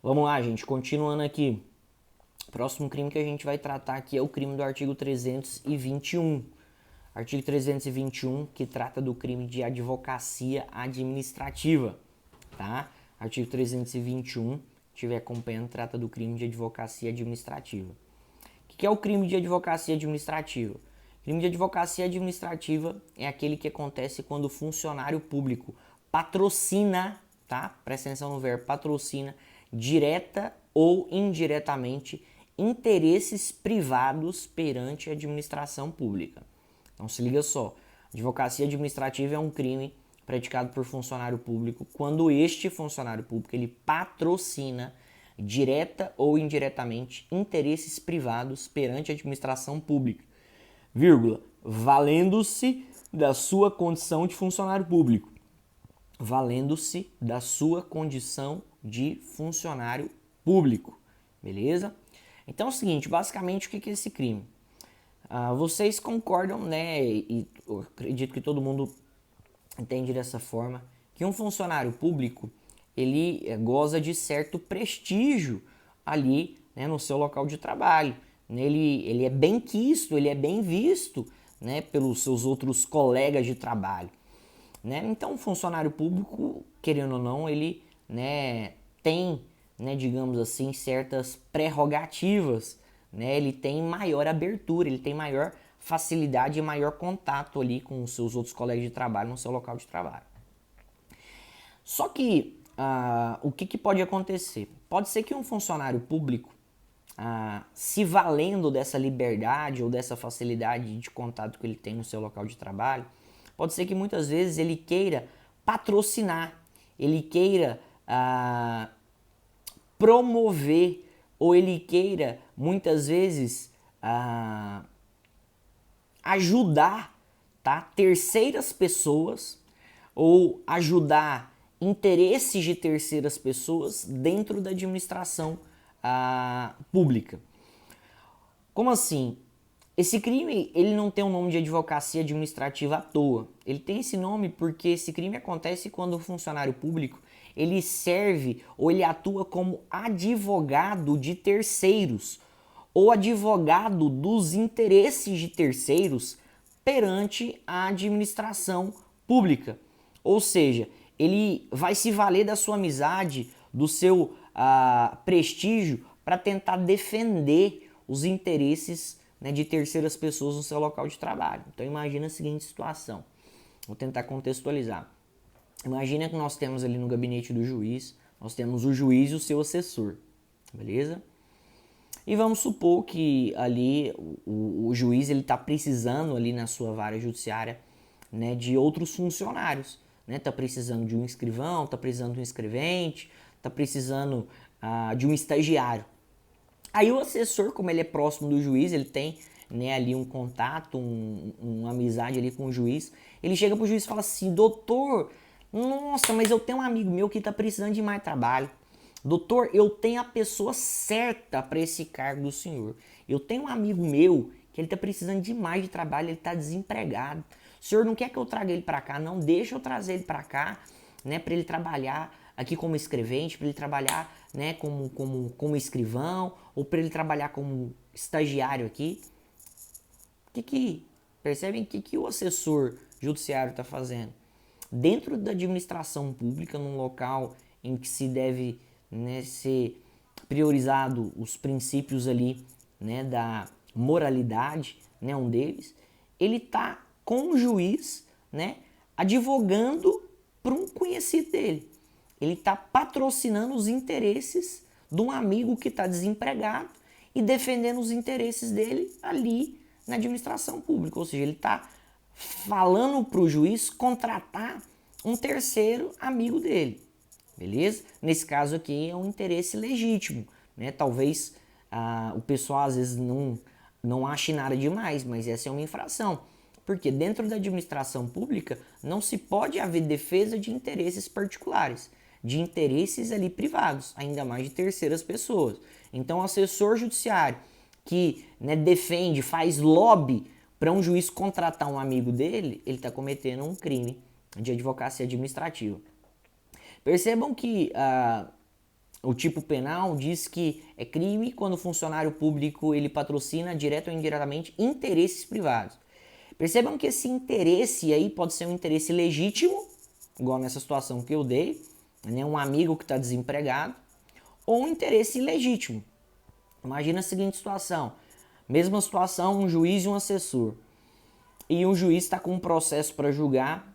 Vamos lá, gente, continuando aqui. O próximo crime que a gente vai tratar aqui é o crime do artigo 321. Artigo 321, que trata do crime de advocacia administrativa, tá? Artigo 321, estiver acompanhando, trata do crime de advocacia administrativa. O que é o crime de advocacia administrativa? Crime de advocacia administrativa é aquele que acontece quando o funcionário público patrocina, tá? Presta atenção no verbo, patrocina, direta ou indiretamente, interesses privados perante a administração pública. Então se liga só, advocacia administrativa é um crime praticado por funcionário público quando este funcionário público ele patrocina direta ou indiretamente interesses privados perante a administração pública, vírgula, valendo-se da sua condição de funcionário público. Valendo-se da sua condição de funcionário público, beleza? Então é o seguinte, basicamente o que é esse crime? Vocês concordam, né, e eu acredito que todo mundo entende dessa forma, que um funcionário público, ele goza de certo prestígio ali, né, no seu local de trabalho. Ele é bem quisto, ele é bem visto, né, pelos seus outros colegas de trabalho. Né? Então, o funcionário público, querendo ou não, ele, né, tem, né, digamos assim, certas prerrogativas, né? Ele tem maior abertura, ele tem maior facilidade e maior contato ali com os seus outros colegas de trabalho no seu local de trabalho. Só que o que pode acontecer? Pode ser que um funcionário público, se valendo dessa liberdade ou dessa facilidade de contato que ele tem no seu local de trabalho, pode ser que muitas vezes ele queira patrocinar, ele queira promover ou ele queira muitas vezes ajudar, tá, terceiras pessoas ou ajudar interesses de terceiras pessoas dentro da administração pública. Como assim? Esse crime, ele não tem um nome de advocacia administrativa à toa. Ele tem esse nome porque esse crime acontece quando o funcionário público, ele serve ou ele atua como advogado de terceiros ou advogado dos interesses de terceiros perante a administração pública. Ou seja, ele vai se valer da sua amizade, do seu prestígio para tentar defender os interesses, né, de terceiras pessoas no seu local de trabalho. Então imagina a seguinte situação, vou tentar contextualizar. Imagina que nós temos ali no gabinete do juiz, nós temos o juiz e o seu assessor, beleza? E vamos supor que ali o juiz ele está precisando ali na sua vara judiciária, né, de outros funcionários, né? Está precisando de um escrivão, está precisando de um escrevente, está precisando de um estagiário. Aí o assessor, como ele é próximo do juiz, ele tem, né, ali um contato, uma amizade ali com o juiz, ele chega pro juiz e fala assim: doutor, nossa, mas eu tenho um amigo meu que tá precisando de mais trabalho. Doutor, eu tenho a pessoa certa para esse cargo do senhor. Eu tenho um amigo meu que ele tá precisando de mais de trabalho, ele tá desempregado. O senhor não quer que eu traga ele para cá? Não, deixa eu trazer ele para cá, né, para ele trabalhar aqui como escrevente, para ele trabalhar, né, como escrivão, ou para ele trabalhar como estagiário aqui. Percebem que o assessor judiciário está fazendo? Dentro da administração pública, num local em que se deve, né, ser priorizado os princípios ali, né, da moralidade, né, um deles, ele está com o juiz, né, advogando para um conhecido dele. Ele está patrocinando os interesses de um amigo que está desempregado e defendendo os interesses dele ali na administração pública. Ou seja, ele está falando para o juiz contratar um terceiro amigo dele. Beleza? Nesse caso aqui é um interesse legítimo, né? Talvez o pessoal às vezes não ache nada demais, mas essa é uma infração. Porque dentro da administração pública não se pode haver defesa de interesses particulares, de interesses ali privados, ainda mais de terceiras pessoas. Então o assessor judiciário que, né, defende, faz lobby para um juiz contratar um amigo dele, ele está cometendo um crime de advocacia administrativa. Percebam que o tipo penal diz que é crime quando o funcionário público ele patrocina direto ou indiretamente interesses privados. Percebam que esse interesse aí pode ser um interesse legítimo, igual nessa situação que eu dei, né, um amigo que está desempregado, ou um interesse ilegítimo. Imagina a seguinte situação, mesma situação, um juiz e um assessor. E um juiz está com um processo para julgar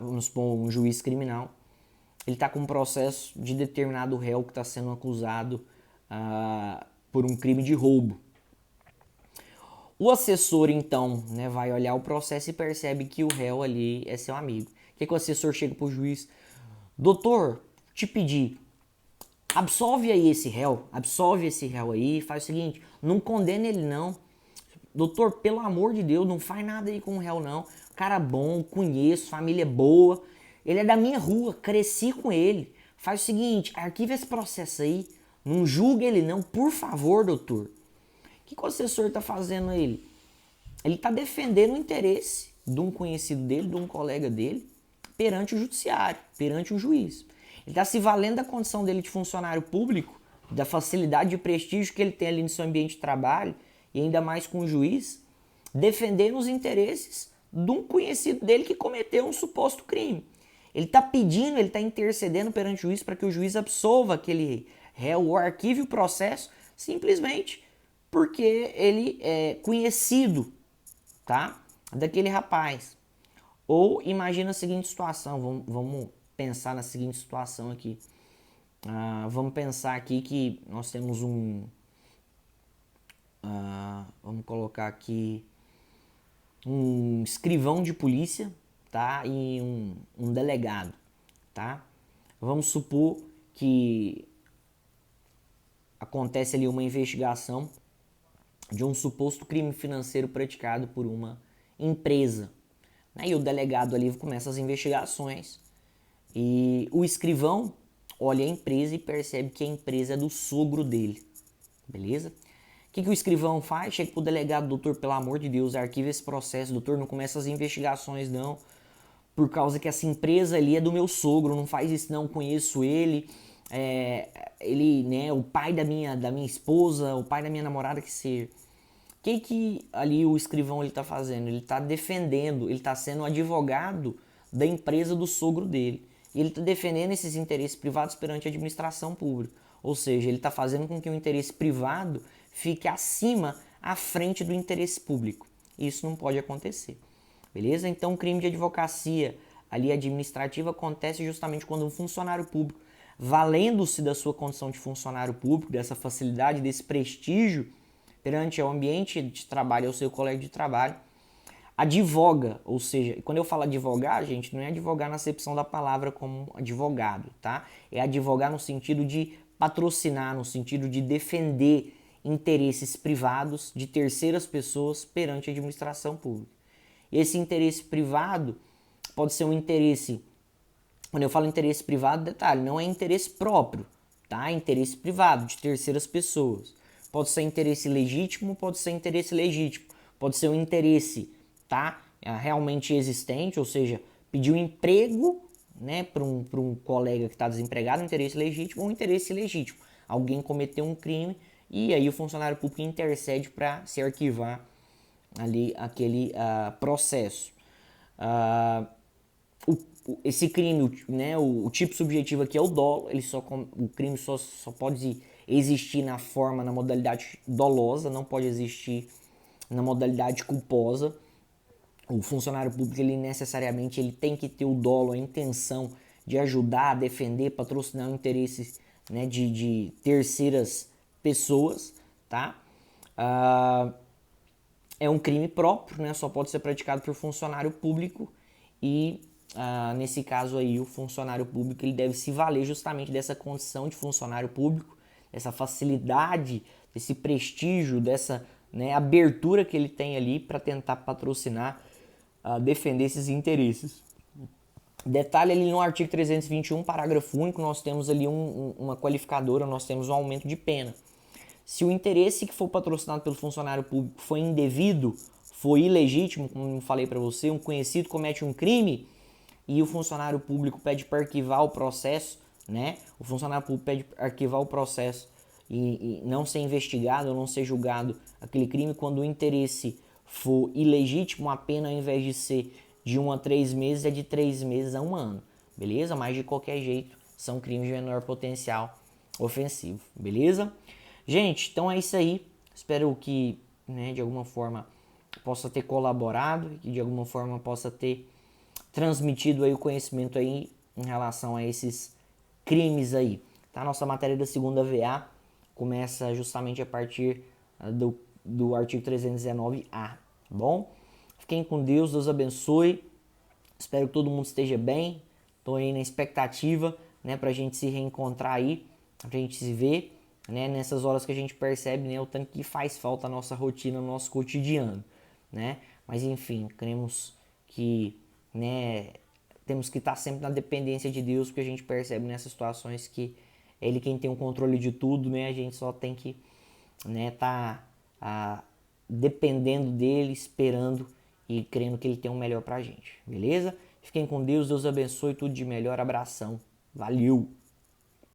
vamos supor, um juiz criminal, ele está com um processo de determinado réu que está sendo acusado por um crime de roubo. O assessor, então, né, vai olhar o processo e percebe que o réu ali é seu amigo. O que o assessor chega para o juiz? Doutor, te pedi, absolve esse réu aí, faz o seguinte, não condena ele não. Doutor, pelo amor de Deus, não faz nada aí com o réu não. Cara bom, conheço, família boa. Ele é da minha rua, cresci com ele. Faz o seguinte, arquiva esse processo aí. Não julgue ele não, por favor, doutor. O que o assessor está fazendo a ele? Ele está defendendo o interesse de um conhecido dele, de um colega dele, perante o judiciário, perante o juiz. Ele está se valendo da condição dele de funcionário público, da facilidade de prestígio que ele tem ali no seu ambiente de trabalho, e ainda mais com o juiz, defendendo os interesses de um conhecido dele que cometeu um suposto crime. Ele está pedindo, ele está intercedendo perante o juiz para que o juiz absolva aquele réu ou arquive o processo, simplesmente porque ele é conhecido, tá, daquele rapaz. Ou imagina a seguinte situação, vamos pensar na seguinte situação aqui. Vamos pensar aqui que nós temos vamos colocar aqui um escrivão de polícia, tá? E um delegado, tá? Vamos supor que acontece ali uma investigação de um suposto crime financeiro praticado por uma empresa, né? E o delegado ali começa as investigações e o escrivão olha a empresa e percebe que a empresa é do sogro dele, beleza? O que o escrivão faz? Chega pro delegado, doutor, pelo amor de Deus, arquiva esse processo, doutor, não começa as investigações não, por causa que essa empresa ali é do meu sogro, não faz isso não, conheço ele, ele, né, o pai da minha esposa, o pai da minha namorada, que seja. O que ali o escrivão ele tá fazendo? Ele tá defendendo, ele tá sendo advogado da empresa do sogro dele. E ele tá defendendo esses interesses privados perante a administração pública. Ou seja, ele tá fazendo com que o interesse privado fique acima, à frente do interesse público. Isso não pode acontecer. Beleza? Então, o crime de advocacia ali administrativa acontece justamente quando um funcionário público, valendo-se da sua condição de funcionário público, dessa facilidade, desse prestígio perante ao ambiente de trabalho, ao seu colega de trabalho, advoga, ou seja, quando eu falo advogar, gente, não é advogar na acepção da palavra como advogado, tá? É advogar no sentido de patrocinar, no sentido de defender interesses privados de terceiras pessoas perante a administração pública. Esse interesse privado pode ser um interesse, quando eu falo interesse privado, detalhe, não é interesse próprio, tá? É interesse privado de terceiras pessoas. Pode ser interesse legítimo, pode ser interesse legítimo. Pode ser um interesse, tá, realmente existente, ou seja, pedir um emprego, né, para um colega que está desempregado, um interesse legítimo ou um interesse ilegítimo. Alguém cometeu um crime e aí o funcionário público intercede para se arquivar ali aquele processo. Esse crime, né, o tipo subjetivo aqui é o dolo, o crime só pode existir na forma, na modalidade dolosa, não pode existir na modalidade culposa. O funcionário público, ele necessariamente ele tem que ter o dolo, a intenção de ajudar, defender, patrocinar interesses, né, de terceiras pessoas, tá? É um crime próprio, né? Só pode ser praticado por funcionário público e nesse caso aí o funcionário público ele deve se valer justamente dessa condição de funcionário público, dessa facilidade, desse prestígio, dessa, né, abertura que ele tem ali para tentar patrocinar, defender esses interesses. Detalhe ali no artigo 321, parágrafo único, nós temos ali uma qualificadora, nós temos um aumento de pena. Se o interesse que for patrocinado pelo funcionário público foi indevido, foi ilegítimo, como eu falei para você, um conhecido comete um crime e o funcionário público pede para arquivar o processo, né? O funcionário público pede arquivar o processo e não ser investigado ou não ser julgado aquele crime quando o interesse for ilegítimo, a pena ao invés de ser de 1 a 3 meses é de 3 meses a 1 ano, beleza? Mas de qualquer jeito são crimes de menor potencial ofensivo, beleza? Gente, então é isso aí. Espero que, né, de alguma forma possa ter colaborado, que de alguma forma possa ter transmitido aí o conhecimento aí em relação a esses crimes aí. Tá? Nossa matéria da segunda VA começa justamente a partir do artigo 319A, tá bom? Fiquem com Deus, Deus abençoe. Espero que todo mundo esteja bem. Estou aí na expectativa, né, pra gente se reencontrar aí, pra gente se ver, né, nessas horas que a gente percebe, né, o tanto que faz falta a nossa rotina, o nosso cotidiano, né? Mas enfim, cremos que, né, temos que estar sempre na dependência de Deus, porque a gente percebe nessas situações que é Ele quem tem o controle de tudo, né? A gente só tem que, né, dependendo dele, esperando e crendo que Ele tem o melhor pra gente, beleza? Fiquem com Deus, Deus abençoe, tudo de melhor, abração, valeu!